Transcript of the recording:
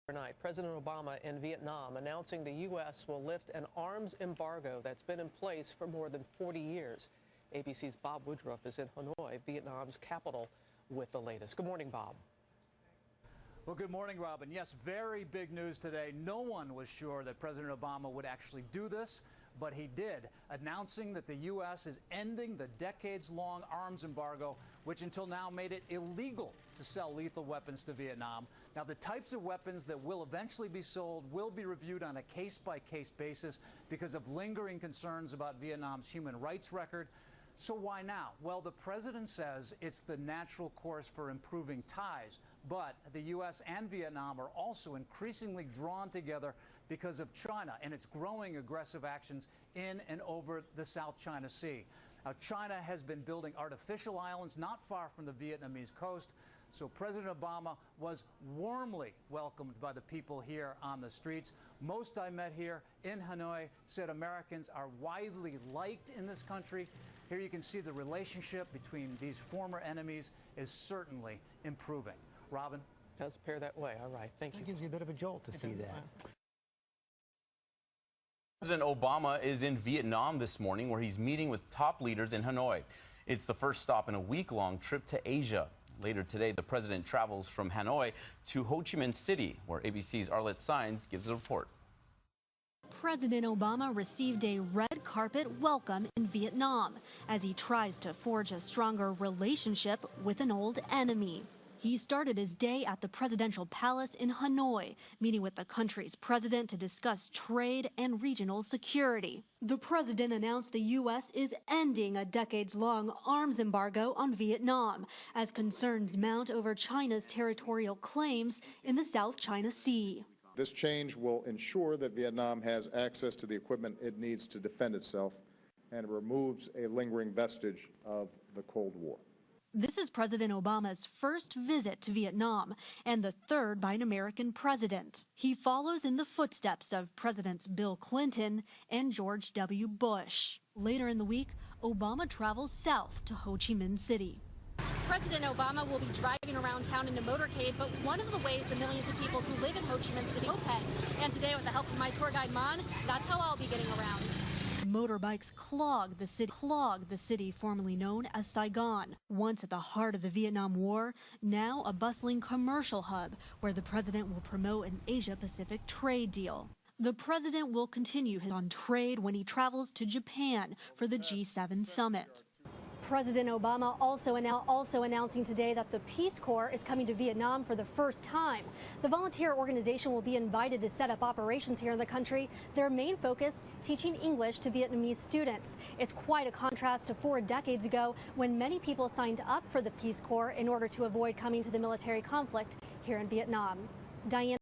Tonight, President Obama in Vietnam announcing the U.S. will lift an arms embargo that's been in place for more than 40 years. ABC's Bob Woodruff is in Hanoi, Vietnam's capital, with the latest. Good morning, Bob. Well, good morning, Robin. Yes, very big news today. No one was sure that President Obama would actually do this, but he did, announcing that the U.S. is ending the decades-long arms embargo, which until now made it illegal to sell lethal weapons to Vietnam. Now, the types of weapons that will eventually be sold will be reviewed on a case-by-case basis because of lingering concerns about Vietnam's human rights record. So why now? Well, the president says it's the natural course for improving ties. But the U.S. and Vietnam are also increasingly drawn together because of China and its growing aggressive actions in and over the South China Sea. Now, China has been building artificial islands not far from the Vietnamese coast. So President Obama was warmly welcomed by the people here on the streets. Most I met here in Hanoi said Americans are widely liked in this country. Here you can see the relationship between these former enemies is certainly improving. Robin? It does appear that way. All right. Thank you. It gives you a bit of a jolt to see that. President Obama is in Vietnam this morning, where he's meeting with top leaders in Hanoi. It's the first stop in a week-long trip to Asia. Later today, the president travels from Hanoi to Ho Chi Minh City, where ABC's Arlette Saenz gives a report. President Obama received a red carpet welcome in Vietnam as he tries to forge a stronger relationship with an old enemy. He started his day at the presidential palace in Hanoi, meeting with the country's president to discuss trade and regional security. The president announced the U.S. is ending a decades-long arms embargo on Vietnam as concerns mount over China's territorial claims in the South China Sea. This change will ensure that Vietnam has access to the equipment it needs to defend itself, and it removes a lingering vestige of the Cold War. This is President Obama's first visit to Vietnam and the third by an American president. He follows in the footsteps of Presidents Bill Clinton and George W. Bush. Later in the week, Obama travels south to Ho Chi Minh City. President Obama will be driving around town in a motorcade, but one of the ways the millions of people who live in Ho Chi Minh City moped. And today, with the help of my tour guide, Mon, that's how I'll be getting around. Motorbikes clog the city formerly known as Saigon. Once at the heart of the Vietnam War, now a bustling commercial hub where the president will promote an Asia-Pacific trade deal. The president will continue on trade when he travels to Japan for the G7 summit. President Obama also announcing today that the Peace Corps is coming to Vietnam for the first time. The volunteer organization will be invited to set up operations here in the country. Their main focus, teaching English to Vietnamese students. It's quite a contrast to 4 decades ago when many people signed up for the Peace Corps in order to avoid coming to the military conflict here in Vietnam. Diane.